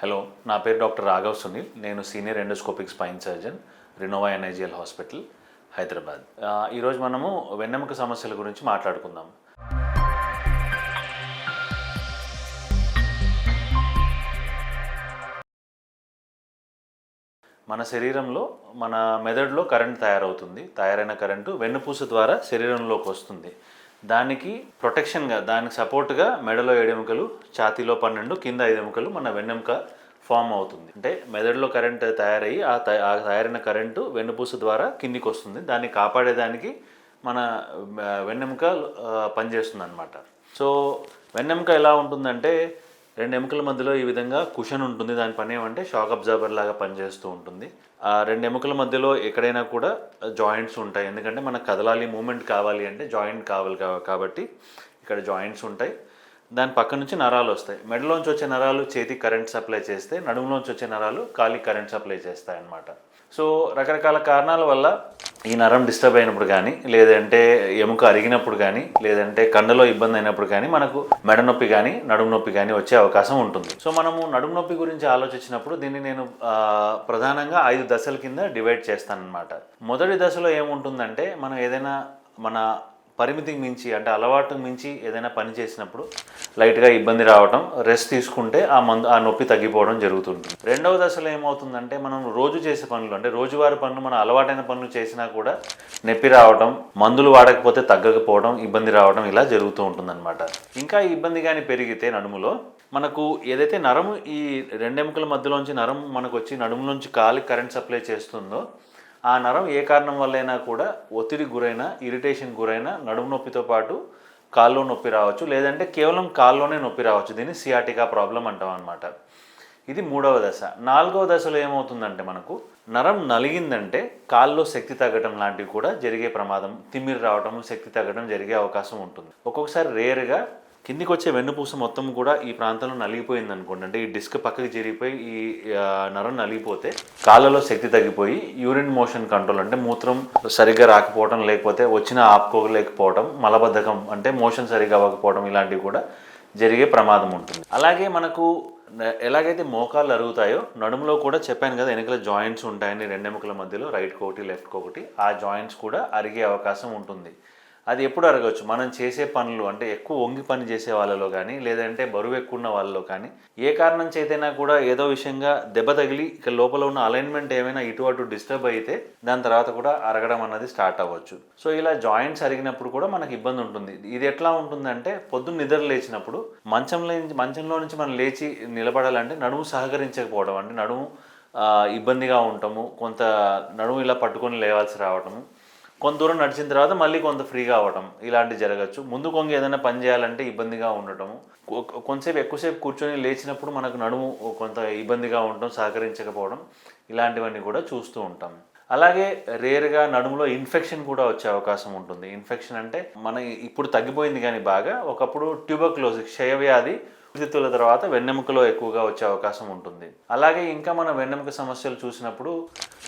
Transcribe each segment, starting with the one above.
Hello, నా పేరు doctor Raghav Sunil. నేను senior endoscopic spine surgeon, Renova NIGL hospital, Hyderabad. ఈరోజు మనము వెన్నెముక సమస్యల గురించి మాట్లాడుకుందాం. మన శరీరంలో, మన మెదడులో కరెంట్ తయారైన కరెంటు వెన్నుపూస ద్వారా శరీరంలోకి వస్తుంది. దానికి ప్రొటెక్షన్గా, దానికి సపోర్ట్గా మెడలో 7 ఎముకలు, ఛాతీలో 12, కింద 5 ఎముకలు మన వెన్నెముక ఫామ్ అవుతుంది. అంటే మెదడులో కరెంట్ తయారయ్యి ఆ తయారైన కరెంటు వెన్నుపూస ద్వారా కిందికి వస్తుంది. దాన్ని కాపాడేదానికి మన వెన్నెముక పనిచేస్తుంది అన్నమాట. సో వెన్నెముక ఎలా ఉంటుందంటే 2 ఎముకల మధ్యలో ఈ విధంగా కుషన్ ఉంటుంది. దాని పని ఏమంటే షాక్ అబ్జార్బర్ లాగా పనిచేస్తూ ఉంటుంది. ఆ 2 ఎముకల మధ్యలో ఎక్కడైనా కూడా జాయింట్స్ ఉంటాయి. ఎందుకంటే మనకు కదలాలి, మూమెంట్ కావాలి అంటే జాయింట్ కావాలి కాబట్టి ఇక్కడ జాయింట్స్ ఉంటాయి. దాని పక్క నుంచి నరాలు వస్తాయి. మెడలోంచి వచ్చే నరాలు చేతికి కరెంట్ సప్లై చేస్తే, నడుములోంచి వచ్చే నరాలు కాలికి కరెంట్ సప్లై చేస్తాయి అన్నమాట. సో రకరకాల కారణాల వల్ల ఈ నరం డిస్టర్బ్ అయినప్పుడు కానీ, లేదంటే ఎముక అరిగినప్పుడు కానీ, లేదంటే కండలో ఇబ్బంది అయినప్పుడు కానీ మనకు మెడ నొప్పి కానీ నడుము నొప్పి కానీ వచ్చే అవకాశం ఉంటుంది. సో మనము నడుము నొప్పి గురించి ఆలోచించినప్పుడు దీన్ని నేను ప్రధానంగా 5 దశల కింద డివైడ్ చేస్తానన్నమాట. మొదటి దశలో ఏముంటుందంటే, మనం ఏదైనా మన పరిమితికి మించి, అంటే అలవాటుకు మించి ఏదైనా పని చేసినప్పుడు లైట్గా ఇబ్బంది రావటం, రెస్ట్ తీసుకుంటే ఆ నొప్పి తగ్గిపోవడం జరుగుతుంది. రెండవ దశలో ఏమవుతుందంటే, మనం రోజు చేసే పనులు, అంటే రోజువారీ పనులు, మన అలవాటైన పనులు చేసినా కూడా నొప్పి రావటం, మందులు వాడకపోతే తగ్గకపోవడం, ఇబ్బంది రావడం ఇలా జరుగుతూ ఉంటుందన్నమాట. ఇంకా ఈ ఇబ్బంది కానీ పెరిగితే నడుములో మనకు ఏదైతే నరము, ఈ 2 ఎముకల మధ్యలోంచి నరం మనకు వచ్చి నడుము నుంచి కాలికి కరెంట్ సప్లై చేస్తుందో, ఆ నరం ఏ కారణం వల్లైనా కూడా ఒత్తిడికి గురైనా, ఇరిటేషన్ గురైనా నడుము నొప్పితో పాటు కాల్లో నొప్పి రావచ్చు, లేదంటే కేవలం కాల్లోనే నొప్పి రావచ్చు. దీన్ని సియాటికా ప్రాబ్లం అంటాం అన్నమాట. ఇది 3వ దశ. 4వ దశలో ఏమవుతుందంటే, మనకు నరం నలిగిందంటే కాల్లో శక్తి తగ్గడం లాంటివి కూడా జరిగే ప్రమాదం, తిమ్మిరి రావడం, శక్తి తగ్గడం జరిగే అవకాశం ఉంటుంది. ఒక్కొక్కసారి రేర్గా కిందికి వచ్చే వెన్నుపూస మొత్తం కూడా ఈ ప్రాంతంలో నలిగిపోయింది అనుకోండి, అంటే ఈ డిస్క్ పక్కకి జరిగిపోయి ఈ నరం నలిగిపోతే కాళ్ళలో శక్తి తగ్గిపోయి యూరిన్ మోషన్ కంట్రోల్, అంటే మూత్రం సరిగ్గా రాకపోవడం, లేకపోతే వచ్చిన ఆపుకోలేకపోవడం, మలబద్ధకం అంటే మోషన్ సరిగ్గా అవ్వకపోవడం, ఇలాంటివి కూడా జరిగే ప్రమాదం ఉంటుంది. అలాగే మనకు ఎలాగైతే మోకాళ్ళు అరుగుతాయో, నడుములో కూడా చెప్పాను కదా, వెనకల జాయింట్స్ ఉంటాయని 2 ఎముకల మధ్యలో, రైట్కి ఒకటి లెఫ్ట్కి ఒకటి, ఆ జాయింట్స్ కూడా అరిగే అవకాశం ఉంటుంది. అది ఎప్పుడు అరగవచ్చు, మనం చేసే పనులు, అంటే ఎక్కువ వంగి పని చేసే వాళ్ళలో కానీ, లేదంటే బరువు ఎక్కువ ఉన్న వాళ్ళలో కానీ, ఏ కారణం చేతైనా కూడా ఏదో విషయంగా దెబ్బ తగిలి ఇక్కడ లోపల ఉన్న అలైన్మెంట్ ఏమైనా ఇటు అటు డిస్టర్బ్ అయితే దాని తర్వాత కూడా అరగడం అన్నది స్టార్ట్ అవ్వచ్చు. సో ఇలా జాయింట్స్ అరిగినప్పుడు కూడా మనకి ఇబ్బంది ఉంటుంది. ఇది ఎట్లా ఉంటుందంటే, పొద్దున్న నిద్ర లేచినప్పుడు మంచంలో నుంచి మనం లేచి నిలబడాలంటే నడుము సహకరించకపోవడం, అంటే నడుము ఇబ్బందిగా ఉండటము, కొంత నడుము ఇలా పట్టుకొని లేవాల్సి రావటము, కొంత దూరం నడిచిన తర్వాత మళ్ళీ కొంత ఫ్రీగా అవ్వటం, ఇలాంటివి జరగచ్చు. ముందు కొంగి ఏదైనా పని చేయాలంటే ఇబ్బందిగా ఉండటము, కొంతసేపు ఎక్కువసేపు కూర్చొని లేచినప్పుడు మనకు నడుము కొంత ఇబ్బందిగా ఉండటం, సహకరించకపోవడం, ఇలాంటివన్నీ కూడా చూస్తూ ఉంటాం. అలాగే రేర్గా నడుములో ఇన్ఫెక్షన్ కూడా వచ్చే అవకాశం ఉంటుంది. ఇన్ఫెక్షన్ అంటే మన ఇప్పుడు తగ్గిపోయింది కానీ బాగా, ఒకప్పుడు ట్యూబర్క్లోసిస్, క్షయవ్యాధి ఊపిరితిత్తుల తర్వాత వెన్నెముకలో ఎక్కువగా వచ్చే అవకాశం ఉంటుంది. అలాగే ఇంకా మన వెన్నెముక సమస్యలు చూసినప్పుడు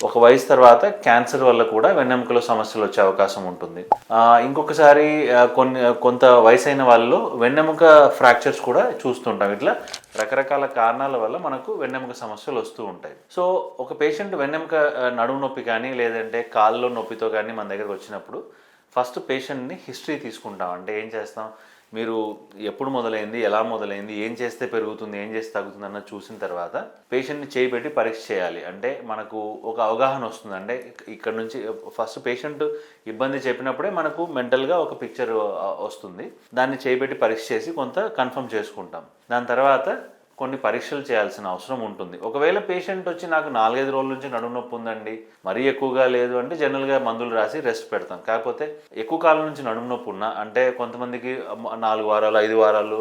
ఒక వయసు తర్వాత క్యాన్సర్ వల్ల కూడా వెన్నెముకలో సమస్యలు వచ్చే అవకాశం ఉంటుంది. ఇంకొకసారి కొంత వయసు అయిన వాళ్ళలో వెన్నెముక ఫ్రాక్చర్స్ కూడా చూస్తుంటాం. ఇట్లా రకరకాల కారణాల వల్ల మనకు వెన్నెముక సమస్యలు వస్తూ ఉంటాయి. సో ఒక పేషెంట్ వెన్నెముక నడుము నొప్పి కానీ, లేదంటే కాళ్ళలో నొప్పితో కానీ మన దగ్గరకు వచ్చినప్పుడు ఫస్ట్ పేషెంట్ని హిస్టరీ తీసుకుంటాం. అంటే ఏం చేస్తాం, మీరు ఎప్పుడు మొదలైంది, ఎలా మొదలైంది, ఏం చేస్తే పెరుగుతుంది, ఏం చేస్తే తగ్గుతుంది అన్నది చూసిన తర్వాత పేషెంట్ని చేయబెట్టి పరీక్ష చేయాలి. అంటే మనకు ఒక అవగాహన వస్తుంది. అంటే ఇక్కడ నుంచి ఫస్ట్ పేషెంట్ ఇబ్బంది చెప్పినప్పుడే మనకు మెంటల్గా ఒక పిక్చర్ వస్తుంది. దాన్ని చేయబెట్టి పరీక్ష చేసి కొంత కన్ఫర్మ్ చేసుకుంటాం. దాని తర్వాత కొన్ని పరీక్షలు చేయాల్సిన అవసరం ఉంటుంది. ఒకవేళ పేషెంట్ వచ్చి నాకు 4-5 రోజుల నుంచి నడుము నొప్పి ఉందండి, మరీ ఎక్కువగా లేదు అంటే జనరల్గా మందులు రాసి రెస్ట్ పెడతాం. కాకపోతే ఎక్కువ కాలం నుంచి నడుము నొప్పి ఉన్నా, అంటే కొంతమందికి 4 వారాలు 5 వారాలు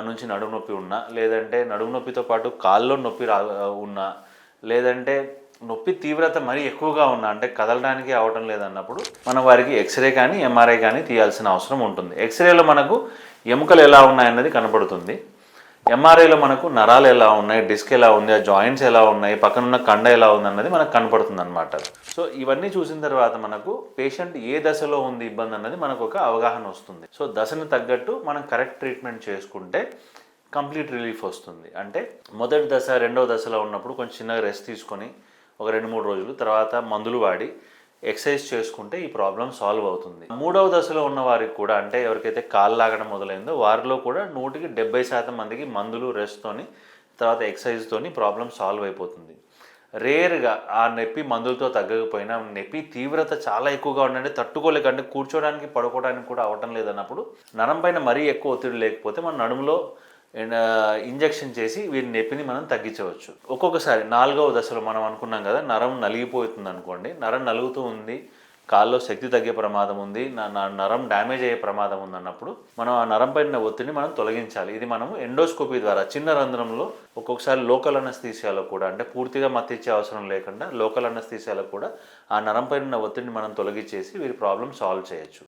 నుంచి నడుము నొప్పి ఉన్నా, లేదంటే నడుము నొప్పితో పాటు కాల్లో నొప్పి ఉన్నా, లేదంటే నొప్పి తీవ్రత మరీ ఎక్కువగా ఉన్నా, అంటే కదలడానికి అవటం లేదన్నప్పుడు మనం వారికి ఎక్స్రే కానీ ఎంఆర్ఐ కానీ తీయాల్సిన అవసరం ఉంటుంది. ఎక్స్రేలో మనకు ఎముకలు ఎలా ఉన్నాయన్నది కనపడుతుంది. ఎంఆర్ఐలో మనకు నరాలు ఎలా ఉన్నాయి, డిస్క్ ఎలా ఉంది, ఆ జాయింట్స్ ఎలా ఉన్నాయి, పక్కనున్న కండ ఎలా ఉంది అన్నది మనకు కనపడుతుంది అనమాట. సో ఇవన్నీ చూసిన తర్వాత మనకు పేషెంట్ ఏ దశలో ఉంది ఇబ్బంది అన్నది మనకు ఒక అవగాహన వస్తుంది. సో దశను తగ్గట్టు మనం కరెక్ట్ ట్రీట్మెంట్ చేసుకుంటే కంప్లీట్ రిలీఫ్ వస్తుంది. అంటే మొదటి దశ రెండవ దశలో ఉన్నప్పుడు కొంచెం చిన్నగా రెస్ట్ తీసుకొని ఒక 2-3 రోజులు తర్వాత మందులు వాడి ఎక్సర్సైజ్ చేసుకుంటే ఈ ప్రాబ్లం సాల్వ్ అవుతుంది. మూడవ దశలో ఉన్న వారికి కూడా, అంటే ఎవరికైతే కాళ్ళు లాగడం మొదలైందో వారిలో కూడా 100% మందికి మందులు రెస్ట్తోని తర్వాత ఎక్సర్సైజ్తోని ప్రాబ్లం సాల్వ్ అయిపోతుంది. రేర్గా ఆ నొప్పి మందులతో తగ్గకపోయినా నొప్పి తీవ్రత చాలా ఎక్కువగా ఉండండి, తట్టుకోలేకంటే కూర్చోడానికి పడుకోవడానికి కూడా అవ్వటం లేదన్నప్పుడు నరం పైన మరీ ఎక్కువ ఒత్తిడి లేకపోతే మన నడుములో ఇంజెక్షన్ చేసి వీరి నొప్పిని మనం తగ్గించవచ్చు. ఒక్కొక్కసారి 4వ దశలో మనం అనుకున్నాం కదా, నరం నలిగిపోతుంది అనుకోండి, నరం నలుగుతూ ఉంది, కాల్లో శక్తి తగ్గే ప్రమాదం ఉంది, నరం డ్యామేజ్ అయ్యే ప్రమాదం ఉంది అన్నప్పుడు మనం ఆ నరం పైన ఒత్తిడిని మనం తొలగించాలి. ఇది మనం ఎండోస్కోపీ ద్వారా చిన్న రంధ్రంలో ఒక్కొక్కసారి లోకల్ అనస్థీసియాలో కూడా, అంటే పూర్తిగా మత్తిచ్చే అవసరం లేకుండా లోకల్ అనస్థీసియాలో కూడా ఆ నరం పైన ఒత్తిడిని మనం తొలగించేసి వీరి ప్రాబ్లం సాల్వ్ చేయొచ్చు.